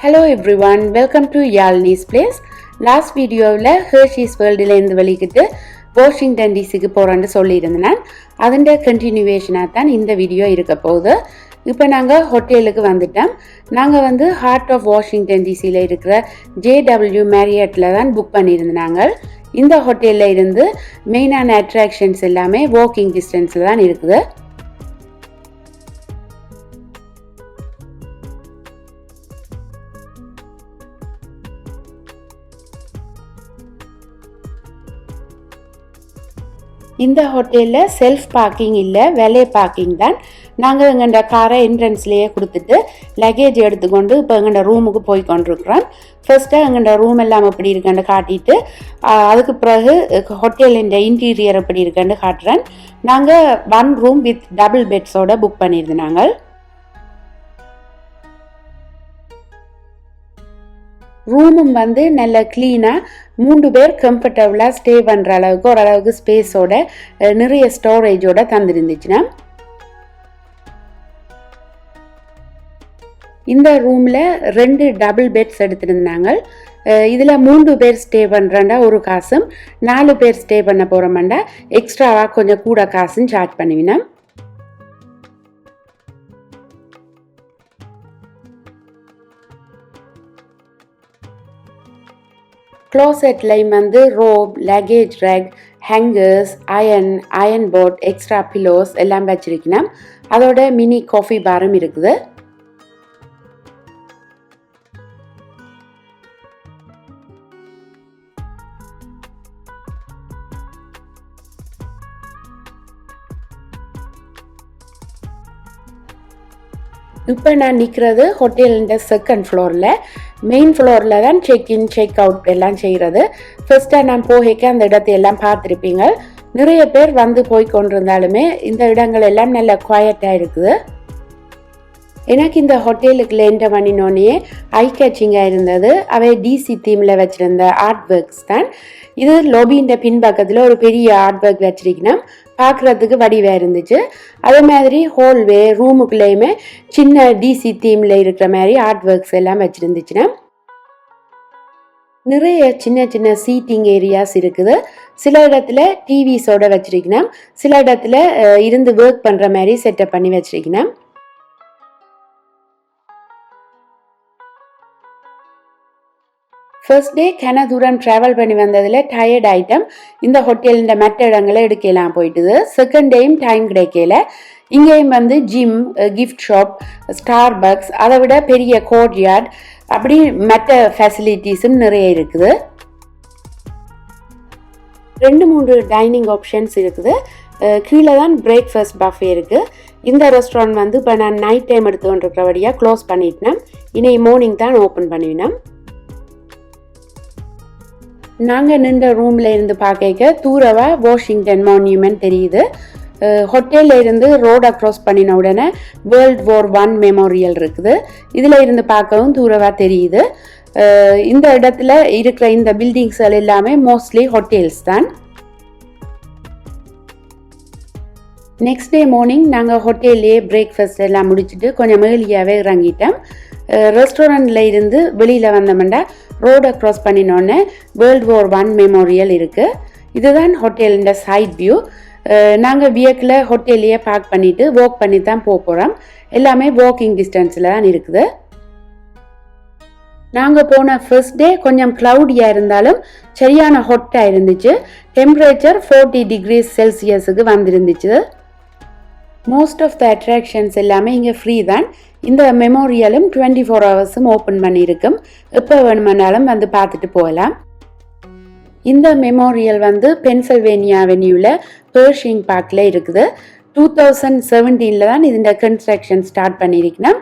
Hello everyone, welcome to Yalini's Place. Last வீடியோவில் Hershey's வேர்ல்டிலேருந்து வெளிக்கிட்டு Washington டிசிக்கு போகிறேன்னு சொல்லியிருந்தேன். அதோட கண்டினியூவேஷனாக தான் இந்த வீடியோ இருக்க போகுது. இப்போ நாங்கள் ஹோட்டலுக்கு வந்துட்டோம். நாங்கள் ஹார்ட் ஆஃப் வாஷிங்டன் டிசியில் இருக்கிற JW மேரியட்டில் தான் புக் பண்ணியிருந்தாங்க. இந்த ஹோட்டலில் இருந்து மெயினான அட்ராக்ஷன்ஸ் எல்லாமே வாக்கிங் டிஸ்டன்ஸில் தான் இருக்குது. இந்த ஹோட்டலில் செல்ஃப் பார்க்கிங் இல்லை, வேலே பார்க்கிங் தான். நாங்கள் எங்கள்ட காரை என்ட்ரன்ஸ்லேயே கொடுத்துட்டு லக்கேஜ் எடுத்துக்கொண்டு இப்போ எங்கள்ட ரூமுக்கு போய் கொண்டிருக்கிறோம். ஃபர்ஸ்ட்டாக எங்கள்ட ரூம் எல்லாம் எப்படி இருக்குன்னு காட்டிட்டு அதுக்கு பிறகு ஹோட்டலின் இன்டீரியர் எப்படி இருக்குன்னு காட்டுறேன். நாங்கள் 1 ரூம் வித் டபுள் பெட்ஸோட புக் பண்ணியிருந்தாங்க. ரூமும் நல்ல க்ளீனாக 3 பேர் கம்ஃபர்டபுளாக ஸ்டே பண்ணுற அளவுக்கு ஓரளவுக்கு ஸ்பேஸோட நிறைய ஸ்டோரேஜோட தந்துருந்துச்சுன்னா. இந்த ரூமில் 2 டபுள் பெட்ஸ் எடுத்துருந்தாங்க. இதில் 3 பேர் ஸ்டே பண்ணுறேன்டா ஒரு காசும், 4 பேர் ஸ்டே பண்ண போகிறோம்டா எக்ஸ்ட்ராவாக கொஞ்சம் கூட காசும் சார்ஜ் பண்ணுவினோம். க்ளோசெட்லையும் robe, luggage rack, hangers, iron board, extra pillows எல்லாம் வச்சிருக்கணும். அதோட மினி காஃபி பாரும் இருக்குது. இப்போ நான் நிற்கிறது ஹோட்டலின் செகண்ட் ஃப்ளோரில். மெயின் ஃப்ளோரில் தான் செக்இன் செக் அவுட் எல்லாம் செய்கிறது. ஃபர்ஸ்ட்டாக நான் போகைக்கு அந்த இடத்தை எல்லாம் பார்த்துருப்பீங்க. நிறைய பேர் போய் கொண்டிருந்தாலுமே இந்த இடங்கள் எல்லாம் நல்ல குவாய்ட்டாக இருக்குது. எனக்கு இந்த ஹோட்டலுக்கு என்டர் பண்ணினோடனே ஐ கேச்சிங்காக இருந்தது. அவை டிசி தீமில் வச்சுருந்த ஆர்ட் ஒர்க்ஸ் தான். இது லொபின்ற பின்பக்கத்தில் ஒரு பெரிய ஆர்ட் ஒர்க் வச்சிருக்கணும். பார்க்குறதுக்கு வடிவாக இருந்துச்சு. அதே மாதிரி ஹோல்வே ரூமுக்குள்ளேயுமே சின்ன டிசி தீமில் இருக்கிற மாதிரி ஆர்ட் ஒர்க்ஸ் எல்லாம் வச்சுருந்துச்சுன்னா. நிறைய சின்ன சின்ன சீட்டிங் ஏரியாஸ் இருக்குது. சில இடத்துல டிவிஸோட வச்சிருக்கணும், சில இடத்துல இருந்து ஒர்க் பண்ணுற மாதிரி செட்டப் பண்ணி வச்சிருக்கணும். ஃபர்ஸ்ட் டே கன தூரம் ட்ராவல் பண்ணி வந்ததில் டயர்ட் ஐட்டம் இந்த ஹோட்டலில் மற்ற இடங்களை எடுக்கலாம் போயிட்டுது. செகண்ட் டேயும் டைம் கிடைக்கல. இங்கேயும் gym, gift shop, Starbucks, அதை விட பெரிய கோர்ட்யார்ட், அப்படி மற்ற ஃபெசிலிட்டிஸும் நிறைய இருக்குது. 2-3 டைனிங் ஆப்ஷன்ஸ் இருக்குது. கீழே தான் பிரேக்ஃபாஸ்ட் பஃபே இருக்குது. இந்த ரெஸ்டாரண்ட் இப்போ நான் நைட் டைம் எடுத்துக்கொண்டிருக்கிறபடியாக க்ளோஸ் பண்ணிட்டேன். இனி மார்னிங் தான் ஓப்பன் பண்ணினேன். நாங்கள் நின்ற ரூமில் இருந்து பார்க்க தூரவாக வாஷிங்டன் மான்யூமெண்ட் தெரியுது. ஹோட்டலில் இருந்து ரோடை க்ராஸ் பண்ணின உடனே வேர்ல்ட் வார் 1 மெமோரியல் இருக்குது. இதில் இருந்து பார்க்கவும் தூரவாக தெரியுது. இந்த இடத்துல இருக்கிற இந்த பில்டிங்ஸ்கள் எல்லாமே மோஸ்ட்லி ஹோட்டல்ஸ் தான். நெக்ஸ்ட் டே மார்னிங் நாங்கள் ஹோட்டல்லே பிரேக்ஃபாஸ்ட் எல்லாம் முடிச்சுட்டு கொஞ்சம் ஏர்லியாகவே இறங்கிட்டோம். ரெஸ்டாரண்ட்டில் இருந்து வெளியில் வந்தோம்னா ரோடை க்ராஸ் பண்ணினோடனே வேர்ல்ட் வார் 1 மெமோரியல் இருக்குது. இதுதான் ஹோட்டலின் சைட் வியூ. நாங்கள் வியக்கில் ஹோட்டல்லையே பார்க் பண்ணிவிட்டு வாக் பண்ணி தான் போகிறோம். எல்லாமே வாக்கிங் டிஸ்டன்ஸில் தான் இருக்குது. நாங்கள் போன ஃபர்ஸ்ட் டே கொஞ்சம் க்ளவுடியாக இருந்தாலும் சரியான ஹாட்டாக இருந்துச்சு. டெம்பரேச்சர் 40 டிகிரி செல்சியஸுக்கு வந்துருந்துச்சு. மோஸ்ட் ஆஃப் த அட்ராக்ஷன்ஸ் எல்லாமே இங்கே ஃப்ரீ தான். இந்த மெமோரியலும் 24 ஹவர்ஸும் ஓப்பன் பண்ணியிருக்கும். எப்போ வேணுமானாலும் பார்த்துட்டு போகலாம். இந்த மெமோரியல் பென்சில்வேனியா அவென்யூவில் பெர்ஷிங் பார்க்கில் இருக்குது. 2017 தான் இதோட கன்ஸ்ட்ரக்ஷன் ஸ்டார்ட் பண்ணியிருக்கணும்.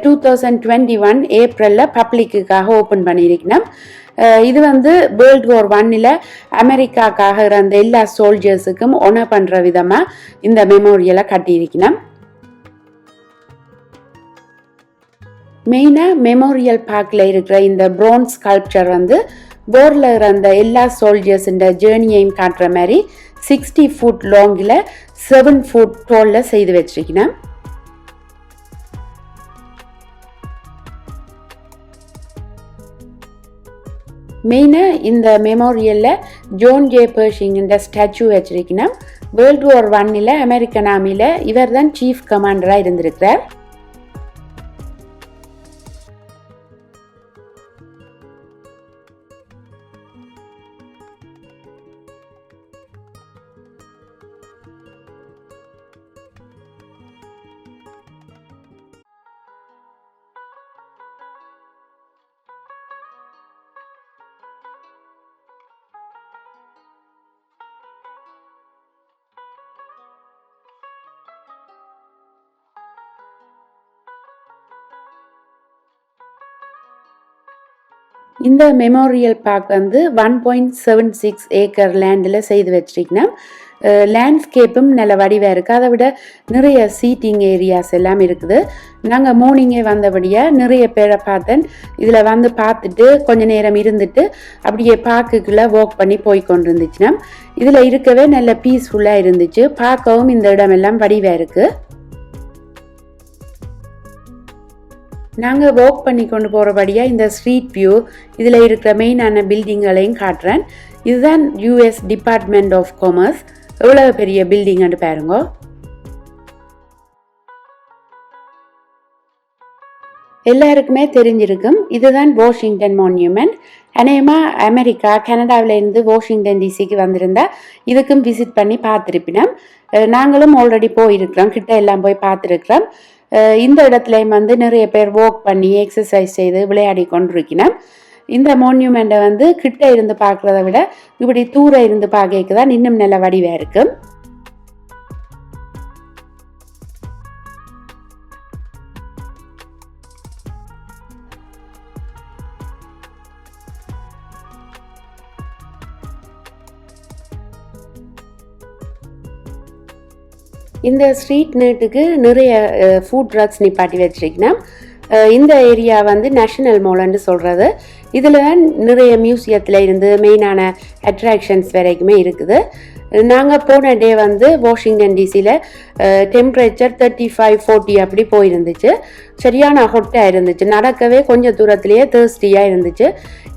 2021 ஏப்ரலில் பப்ளிக்குக்காக ஓப்பன் பண்ணியிருக்கணும். இது வேர்ல்ட் வார் 1 அமெரிக்காக்காக இருந்த எல்லா சோல்ஜர்ஸுக்கும் ஒனர் பண்ணுற விதமாக இந்த மெமோரியலை கட்டியிருக்கணும். மெயினாக மெமோரியல் பார்க்கில் இருக்கிற இந்த ப்ரோன்ஸ் ஸ்கல்ப்சர் போரில் இருந்த எல்லா சோல்ஜர்ஸுன்ற ஜேர்னியையும் காட்டுற மாதிரி 60 ஃபுட் லாங்கில் 7 ஃபுட் டோலில் செய்து வச்சிருக்கணும். மெயினாக இந்த மெமோரியலில் ஜோன் ஜே பர்ஷிங்கிற ஸ்டாச்சு வச்சிருக்கணும். வேர்ல்டு வார் 1 அமெரிக்கன் ஆர்மியில் இவர் தான் சீஃப் கமாண்டராக இருந்திருக்கிறார். இந்த மெமோரியல் பார்க் வந்து 1.76 ஏக்கர் லேண்டில் செய்து வச்சிருக்கணும். லேண்ட்ஸ்கேப்பும் நல்ல வடிவாக இருக்குது. அதை விட நிறைய சீட்டிங் ஏரியாஸ் எல்லாம் இருக்குது. நாங்கள் மார்னிங்கே வந்தபடியாக நிறைய பேரை பார்த்தேன். இதில் வந்து பார்த்துட்டு கொஞ்ச நேரம் இருந்துட்டு அப்படியே பார்க்குக்குள்ளே வாக் பண்ணி போய் கொண்டு இருந்துச்சுன்னா இதில் இருக்கவே நல்ல பீஸ்ஃபுல்லாக இருந்துச்சு. பார்க்கவும் இந்த இடமெல்லாம் வடிவாக இருக்குது. நாங்கள் வாக் பண்ணி கொண்டு போகிறபடியாக இந்த ஸ்ட்ரீட் வியூ இதில் இருக்கிற மெயினான பில்டிங்களையும் காட்டுறேன். இதுதான் US டிபார்ட்மெண்ட் ஆஃப் காமர்ஸ். எவ்வளோ பெரிய பில்டிங்னு பாருங்க. எல்லாருக்குமே தெரிஞ்சிருக்கும், இதுதான் வாஷிங்டன் மான்யூமெண்ட். அநேகமாக அமெரிக்கா கனடாவிலேருந்து வாஷிங்டன் டிசிக்கு வந்திருந்தா இதுக்கும் விசிட் பண்ணி பார்த்துருப்பினோம். நாங்களும் ஆல்ரெடி போயிருக்கிறோம், கிட்ட எல்லாம் போய் பார்த்துருக்குறோம். இந்த இடத்துலையும் வந்து நிறைய பேர் வாக் பண்ணி எக்ஸசைஸ் செய்து விளையாடி கொண்டிருக்கணும். இந்த மான்யூமெண்ட்டை வந்து கிட்ட இருந்து பார்க்குறத விட இப்படி தூரம் இருந்து பார்க்க தான் இன்னும் நல்ல வடிவாக இருக்கும். இந்த ஸ்ட்ரீட் நேட்டுக்கு நிறைய ஃபுட் ட்ரக்ஸ் நிப்பாட்டி வச்சிருக்கணும். இந்த ஏரியா வந்து நேஷனல் மால்னு சொல்கிறது. இதில் தான் நிறைய மியூசியத்தில் இருந்து மெயினான அட்ராக்ஷன்ஸ் வரைக்குமே இருக்குது. நாங்கள் போன டே வந்து வாஷிங்டன் டிசியில் டெம்பரேச்சர் 35-40 அப்படி போயிருந்துச்சு. சரியான ஹொட்டாக இருந்துச்சு. நடக்கவே கொஞ்சம் தூரத்துலேயே தேர்ஸ்டியாக இருந்துச்சு.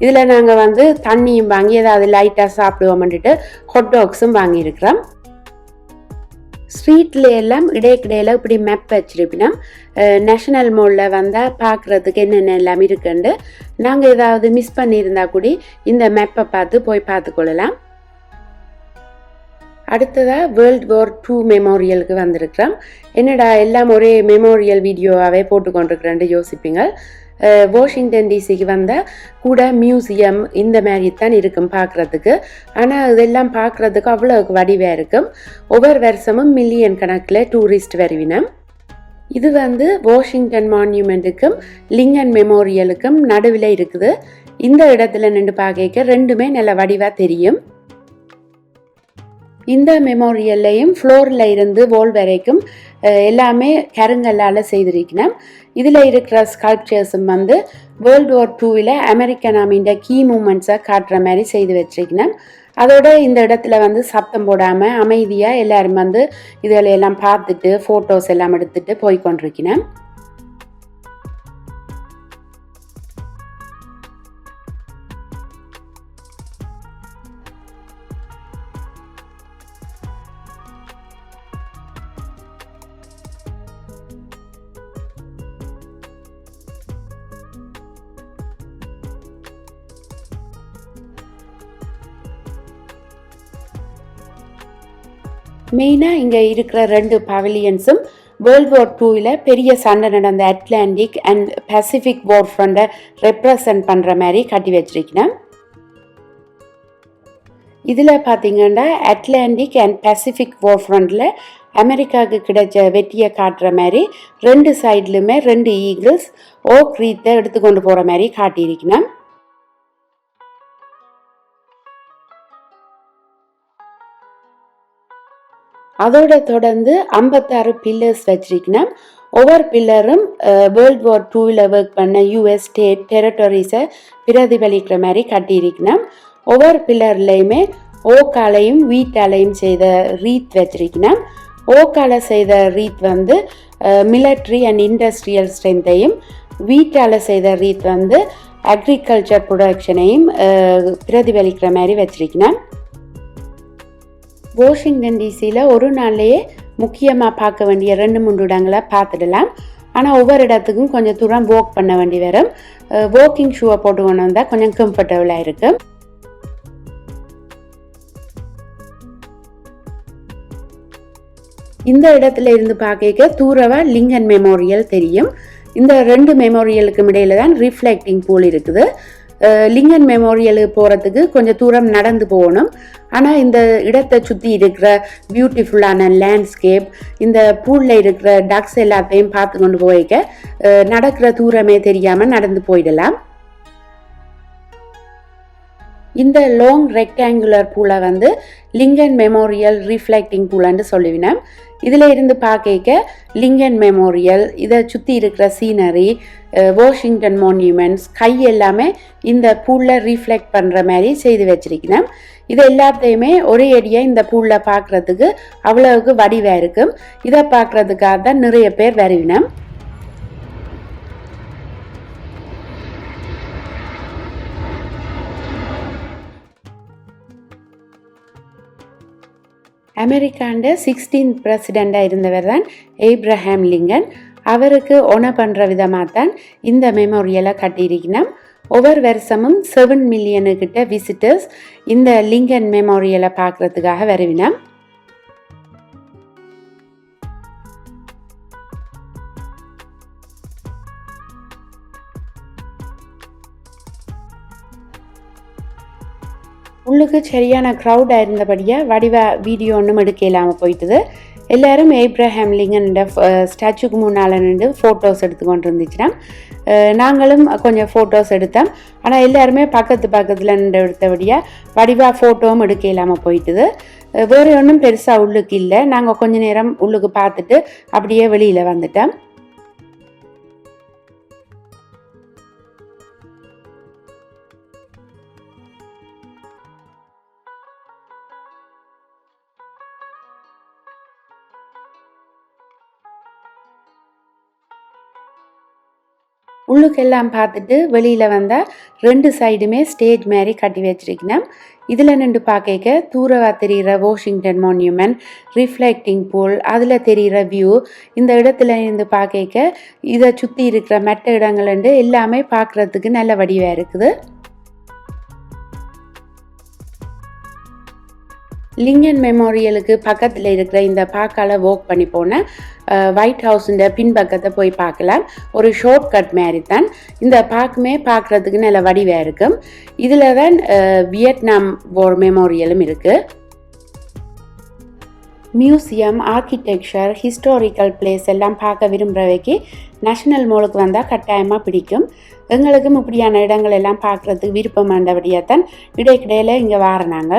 இதில் நாங்கள் வந்து தண்ணியும் வாங்கி ஏதாவது லைட்டாக சாப்பிடுவோம்னுட்டு ஹாட் டாக்ஸும் வாங்கியிருக்கிறோம். ஸ்ட்ரீட்டில் எல்லாம் இடையிடையில் இப்படி மேப் வச்சிருப்பினா நேஷனல் மாலில் வந்தால் பார்க்குறதுக்கு என்னென்ன எல்லாம் இருக்குண்டு நாங்கள் ஏதாவது மிஸ் பண்ணியிருந்தா கூட இந்த மேப்பை பார்த்து போய் பார்த்துக்கொள்ளலாம். அடுத்ததாக வேர்ல்டு வார் 2 மெமோரியலுக்கு வந்திருக்கிறோம். என்னடா எல்லாம் ஒரே மெமோரியல் வீடியோவாகவே போட்டுக்கொண்டிருக்கிறேன்னு யோசிப்பீங்க. வாஷிங்டன் டிசிக்கு வந்தால் கூட மியூசியம் இந்த மாதிரி தான் இருக்கும் பார்க்குறதுக்கு. ஆனால் இதெல்லாம் பார்க்குறதுக்கு அவ்வளோ வடிவாக இருக்கும். ஒவ்வொரு வருஷமும் மில்லியன் கணக்கில் டூரிஸ்ட் வருவினம். இது வந்து வாஷிங்டன் மான்யூமெண்ட்டுக்கும் லிங்கன் மெமோரியலுக்கும் நடுவில் இருக்குது. இந்த இடத்துல நின்று பார்க்க ரெண்டுமே நல்ல வடிவாக தெரியும். இந்த மெமோரியல்லையும் ஃப்ளோரில் இருந்து வால் வரைக்கும் எல்லாமே கருங்கல்லால் செய்திருக்கணும். இதில் இருக்கிற ஸ்கல்ப்சர்ஸும் வந்து வேர்ல்டு வார் 2 அமெரிக்கன் ஆர்மியோட கீ மூமெண்ட்ஸை காட்டுற மாதிரி செய்து வச்சிருக்கணும். அதோட இந்த இடத்துல வந்து சத்தம் போடாமல் அமைதியாக எல்லாரும் வந்து இதில் எல்லாம் பார்த்துட்டு ஃபோட்டோஸ் எல்லாம் எடுத்துகிட்டு போய் கொண்டிருக்கணும். மெயினாக இங்கே இருக்கிற 2 பவிலியன்ஸும் வேர்ல்டு வார் 2 பெரிய சண்டை நடந்த அட்லாண்டிக் அண்ட் பசிபிக் வார் ஃப்ரண்டை ரெப்ரசன்ட் பண்ணுற மாதிரி கட்டி வச்சிருக்கேன். இதில் பார்த்தீங்கன்னா அட்லாண்டிக் அண்ட் பசிபிக் வார் ஃப்ரண்டில் அமெரிக்காவுக்கு கிடைச்ச வெற்றியை காட்டுற மாதிரி 2 சைட்லையுமே 2 ஈகிள்ஸ் ஓக் ரீத்தை எடுத்துக்கொண்டு போகிற மாதிரி காட்டியிருக்கேன். அதோட தொடர்ந்து 56 பில்லர்ஸ் வச்சிருக்கணும். ஒவ்வொரு பில்லரும் வேர்ல்டு வார் 2 ஒர்க் பண்ண US ஸ்டேட் டெரிட்டரிஸை பிரதிபலிக்கிற மாதிரி கட்டியிருக்கணும். ஒவ்வொரு பில்லர்லையுமே ஓக்காலையும் வீட்டாலையும் செய்த ரீத் வச்சிருக்கணும். ஓக்கால செய்த ரீத் வந்து மிலிட்ரி அண்ட் இண்டஸ்ட்ரியல் ஸ்ட்ரென்த்தையும், வீட்டால் செய்த ரீத் வந்து அக்ரிகல்ச்சர் ப்ரொடக்ஷனையும் பிரதிபலிக்கிற மாதிரி வச்சிருக்கேன். வாஷிங்டன் டிசியில் ஒரு நாள்லேயே முக்கியமாக பார்க்க வேண்டிய 2-3 இடங்களை பார்த்துடலாம். ஆனால் ஒவ்வொரு இடத்துக்கும் கொஞ்சம் தூரம் வாக் பண்ண வேண்டி வரும். வாக்கிங் ஷூவை போட்டு கொண்டு வந்தால் கொஞ்சம் கம்ஃபர்டபுளாக இருக்கும். இந்த இடத்துல இருந்து பார்க்க தூரவா லிங்கன் மெமோரியல் தெரியும். இந்த 2 மெமோரியலுக்கும் இடையில தான் ரிஃப்ளெக்டிங் பூல் இருக்குது. லிங்கன் மெமோரியலுக்கு போகிறதுக்கு கொஞ்சம் தூரம் நடந்து போகணும். ஆனால் இந்த இடத்தை சுற்றி இருக்கிற பியூட்டிஃபுல்லான லேண்ட்ஸ்கேப், இந்த பூலில் இருக்கிற டக்ஸ் எல்லாத்தையும் பார்த்து கொண்டு போய்க்க நடக்கிற தூரமே தெரியாமல் நடந்து போயிடலாம். இந்த லாங் ரெக்டாங்குலர் பூலை வந்து லிங்கன் மெமோரியல் ரிஃப்ளெக்டிங் பூலன்னு சொல்லுவினேன். இதில் இருந்து பார்க்க லிங்கன் மெமோரியல், இதை சுற்றி இருக்கிற சீனரி, வாஷிங்டன் மான்யூமெண்ட்ஸ், கை எல்லாமே இந்த பூலில் ரிஃப்ளெக்ட் பண்ணுற மாதிரி செய்து வச்சிருக்கிறேன். இது எல்லாத்தையுமே ஒரே அடியாக இந்த பூலில் பார்க்குறதுக்கு அவ்வளவுக்கு வடிவாக இருக்கும். இதை பார்க்குறதுக்காக தான் நிறைய பேர் வருவினோம். அமெரிக்காண்ட 16th பிரசிடெண்டாக இருந்தவர் தான் ஏப்ரஹாம் லிங்கன். அவருக்கு ஒன பண்ணுற விதமாக தான் இந்த மெமோரியலை கட்டியிருக்கணும். ஒவ்வொரு வருஷமும் 7 மில்லியனுக்கிட்ட விசிட்டர்ஸ் இந்த லிங்கன் மெமோரியலை பார்க்குறதுக்காக வருவினோம். உள்ளுக்கு சரியான க்ரௌடாக இருந்தபடியாக வடிவாக வீடியோ ஒன்றும் எடுக்க இல்லாமல் போயிட்டுது. எல்லோரும் ஏப்ரஹாம் லிங்கனோட ஸ்டாச்சுக்கு முன்னால் நின்று ஃபோட்டோஸ் எடுத்துக்கொண்டு இருந்துச்சுன்னா நாங்களும் கொஞ்சம் ஃபோட்டோஸ் எடுத்தோம். ஆனால் எல்லாருமே பக்கத்தில் நின்று எடுத்தபடியாக வடிவாக ஃபோட்டோவும் எடுக்க இல்லாமல் போயிட்டுது. வேறு ஒன்றும் பெருசாக உள்ளுக்கு இல்லை. நாங்கள் கொஞ்ச நேரம் உள்ளுக்கு பார்த்துட்டு அப்படியே வெளியில் வந்துட்டோம். உள்ளுக்கெல்லாம் பார்த்துட்டு வெளியில் வந்தால் 2 சைடுமே ஸ்டேஜ் மாதிரி கட்டி வச்சிருக்கணும். இதில் நின்று பார்க்க தூரவா தெரிகிற வாஷிங்டன் மான்யூமெண்ட், ரிஃப்ளெக்டிங் பூல், அதில் தெரிகிற வியூ, இந்த இடத்துல இருந்து பார்க்க இதை சுற்றி இருக்கிற மற்ற இடங்கள் எல்லாமே பார்க்குறதுக்கு நல்ல வடிவாக இருக்குது. லிங்கன் மெமோரியலுக்கு பக்கத்தில் இருக்கிற இந்த பார்க்கால வாக் பண்ணி போனால் ஒயிட் ஹவுஸுன்ற பின்பக்கத்தை போய் பார்க்கலாம். ஒரு ஷார்ட் கட் மாதிரி தான். இந்த பார்க்குமே பார்க்குறதுக்கு நல்ல வடிவாக இருக்கும். இதில் தான் வியட்நாம் வார் மெமோரியலும் இருக்குது. மியூசியம், ஆர்கிடெக்சர், ஹிஸ்டாரிக்கல் பிளேஸ் எல்லாம் பார்க்க விரும்புகிறவைக்கு நேஷனல் மாலுக்கு வந்தால் கட்டாயமாக பிடிக்கும். எங்களுக்கும் இப்படியான இடங்கள் எல்லாம் பார்க்குறதுக்கு விருப்பமானபடியாக தான் இடைக்கிடையில் இங்கே வாரினாங்க.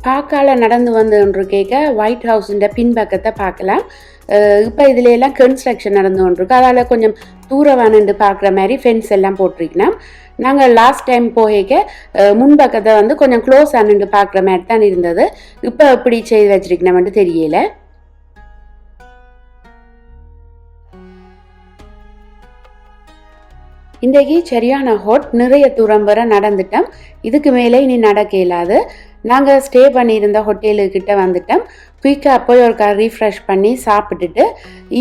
பார்க்கால நடந்து வந்து கேட்க ஒயிட் ஹவுஸுன்ற பின்பக்கத்தை பார்க்கலாம். இப்போ இதில் எல்லாம் கன்ஸ்ட்ரக்ஷன் நடந்து கொண்டிருக்கு. அதால் கொஞ்சம் தூரவானு பார்க்குற மாதிரி ஃபென்ஸ் எல்லாம் போட்டிருக்கணும். நாங்கள் லாஸ்ட் டைம் போக முன்பக்கத்தை வந்து கொஞ்சம் க்ளோஸ் ஆனு பார்க்குற மாதிரி தான் இருந்தது. இப்போ எப்படி செய்து வச்சிருக்கணும்னு தெரியல. இன்றைக்கு சரியான ஹாட், நிறைய தூரம் வர நடந்துட்டோம். இதுக்கு மேலே இனி நடக்க இயலாது. நாங்கள் ஸ்டே பண்ணியிருந்த ஹோட்டலுக்கிட்ட வந்துட்டோம். குயிக்காக போய் ஒரு ரீஃப்ரெஷ் பண்ணி சாப்பிட்டுட்டு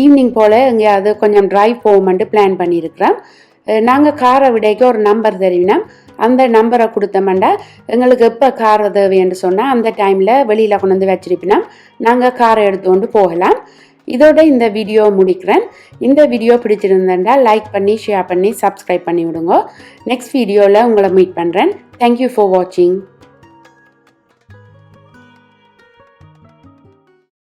ஈவினிங் போல் எங்கேயாவது கொஞ்சம் ட்ரைவ் போகுமென்ட்டு பிளான் பண்ணியிருக்கிறோம். நாங்கள் காரை விடைக்கு ஒரு நம்பர் தெரிவினோம். அந்த நம்பரை கொடுத்தோம்னா எங்களுக்கு எப்போ கார் தேவைன்னு சொன்னால் அந்த டைமில் வெளியில் கொண்டு வந்து வச்சிருப்பினோம். நாங்கள் காரை எடுத்துக்கொண்டு போகலாம். இதோட இந்த வீடியோ முடிக்கிறேன். இந்த வீடியோ பிடிச்சிருந்தா லைக் பண்ணி, ஷேர் பண்ணி, சப்ஸ்கிரைப் பண்ணி விடுங்க. நெக்ஸ்ட் வீடியோவில் உங்களை மீட் பண்ணுறேன். தேங்க்யூ ஃபார் வாட்சிங்.